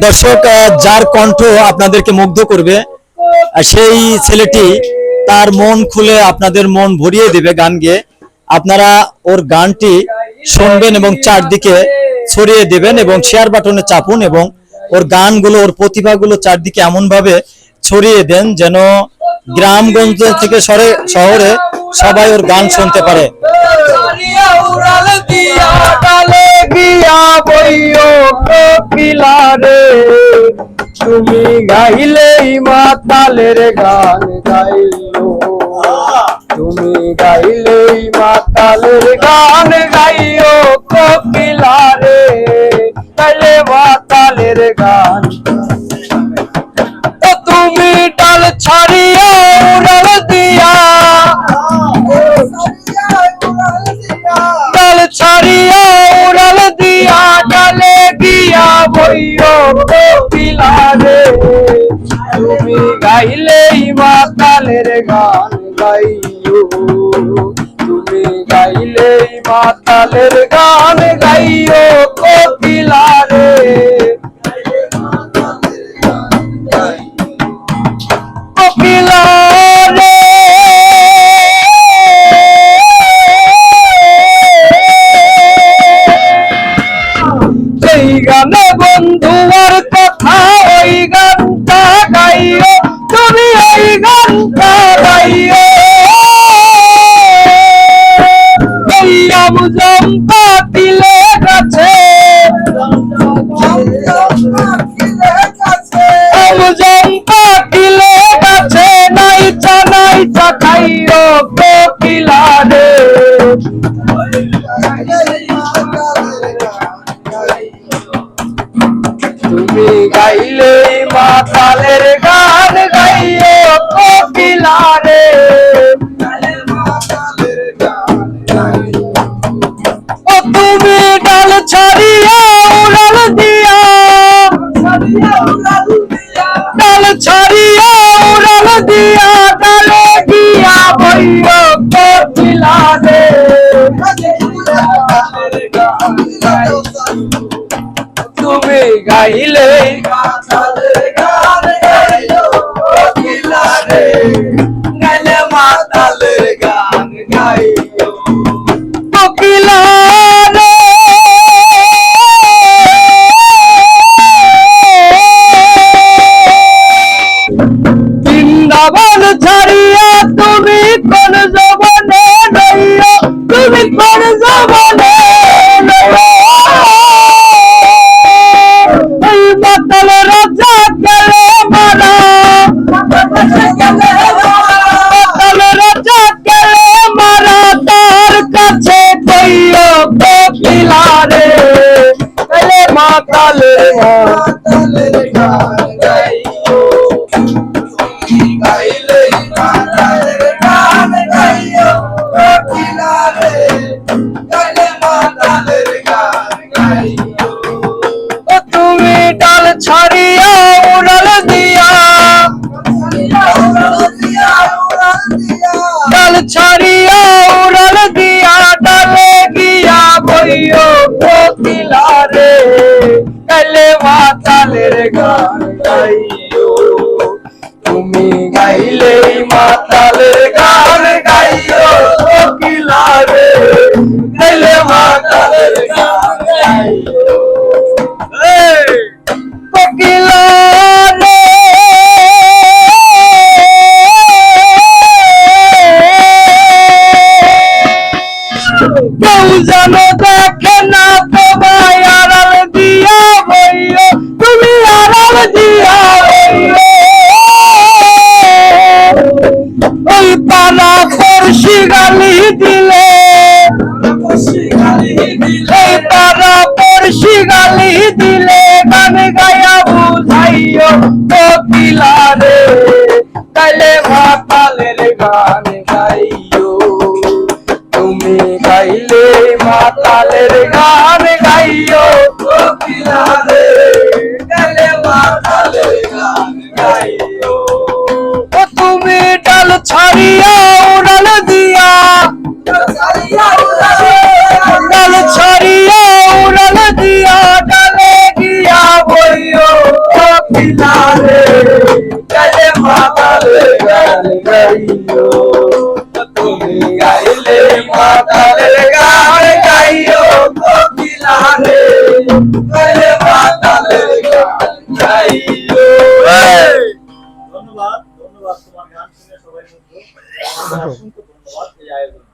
দর্শক, যার কণ্ঠ আপনাদেরকে মুগ্ধ করবে সেই ছেলেটি তার মন খুলে আপনাদের মন ভরিয়ে দেবে গান গেয়ে। আপনারা ওর গানটি শুনবেন এবং চারদিকে ছড়িয়ে দেবেন এবং শেয়ার বাটনে চাপুন এবং ওর গানগুলো, ওর প্রতিভাগুলো চারদিকে এমন ভাবে ছড়িয়ে দেন যেন গ্রামগঞ্জ থেকে শহরে সবাই ওর গান শুনতে পারে। তুমি গাইলেই মাতালের গান গাইলো, তুমি গাইলেই মাতালের গান গাইও কোকিলা রে, গাইলে মাতালের গান। তুমি ডাল ছাড়িয়া উড়াল দিয়া, ডাল ছাড়িয়া উড়াল দিয়া, ডালে গিয়া বইও কোকিলা রে, তুমি গাইলেই মাতালের গান গাইও, তুমি গাইলেই মাতালের গান গাইও কোকিলা রে। কোকিলা রে সেই গানে বন্ধুর কথা ওই গানটা গাইও, তুমি ওই গানটা গাইও। এই আমজম্পা দিলে কাছে, আমজম্পা দিলে কাছে, নাইচা নাইচা খাইও কোকিলা রে, তুমি গাইলেই মাতালের গান গাইও কোকিলা রে। ও তুমি ডাল ছাড়িয়া উড়াল দিয়া, ডাল ছাড়িয়া উড়াল দিয়া, ডালে গিয়া বইও কোকিলা রে, তুমি গাইলেই মাতালের গান গাইও কোকিলা রে, গাইলে মাতালের গান গাইও কোকিলা রে। বৃন্দাবন ছাড়িয়া তুমি কোন জবনে রইও, তুমি কোন জবনে মাতাল রাজা গেলে মারা, মাতাল রাজা গেলে মারা, তার কাছে কইও কোকিলা রে, গেলে মাতালের গান গাইও, গাইলেই মাতালের গান গাইও কোকিলা রে, গেলে মাতালের গান গাইও। তুমি ডাল ছাড়িয়া উড়াল দিয়া, ডাল ছাড়িয়া উড়াল দিয়া, ডালে গিয়া বইও কোকিলা রে, গাইলে মাতালের গান গাইও, তুমি গাইলেই মাতালের গান গাইও কোকিলা রে, গাইলে মাতালের গান গাইও কোকিলা রে। কেউ যেন দেখে না তোমায় আড়াল দিয়া বইও, তুমি আড়াল দিয়া বইও। ওই পানা পড়শি গালি দিলে, ওই পানা পড়শি গালি দিলে, গান গায়া বুঝাইও কোকিলা রে, তাইলে মাতালের গান গাইও, তুমি গাইলে মাতালের গান গাইও কোকিলা রে, তাইলে মাতালের গান গাইও। ও তুমি ডাল ছাড়িয়া উড়াল দিয়া, ডাল ছাড়িয়া উড়াল দিয়া, ডালে গিয়া কোকিলা রে গাইলে মাতালের গান গাইও তুমি গাইলে মাতালের গান গাইও কোকিলা রে গাইলে মাতালের গান গাইও। ধন্যবাদ ধন্যবাদ, তোমার গান শুনে সবাই মুগ্ধ। অসংখ্য ধন্যবাদ এই আয়োজন।